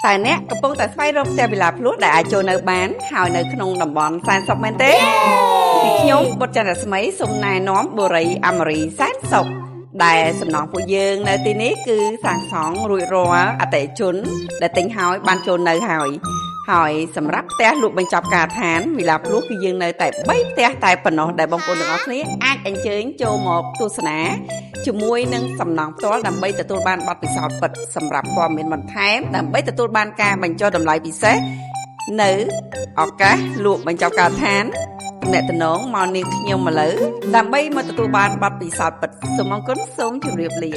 តែអ្នកកំពុងតែស្វែងរកផ្ទះវិឡាភ្លោះដែលអាចចូលនៅបានហើយនៅក្នុងតំបន់សែនសុខមែនទេខ្ញុំបុត្រចន្ទរស្មីសូមណែនាំបូរីអាម៉ារីសែនសុខដែលសំណងពួកយើងនៅទីនេះគឺសាងសង់រួចរាល់អតិថិជនដែលទិញហើយបានចូលនៅហើយសម្រាប់ផ្ទះលក់បញ្ចប់ការដ្ឋានវិឡាភ្លោះគឺយើងនៅតែ3ផ្ទះតែប៉ុណ្ណោះដែលបងប្អូនទាំងអស់គ្នាអាចអញ្ជើញចូលមកទស្សនាជាមួយនឹងសំណងផ្ទាល់ដើម្បីទទួលបានបទពិសោធន៍ពិតសម្រាប់ព័ត៌មានបន្ថែមដើម្បីទទួលបានការបញ្ចុះតម្លៃពិសេសនៅឱកាសលក់បញ្ចប់ការដ្ឋានទំនាក់ទំនងមកនាងខ្ញុំឥឡូវដើម្បីមកទទួលបានបទពិសោធន៍ពិតសូមអរគុណសូមជម្រាបលា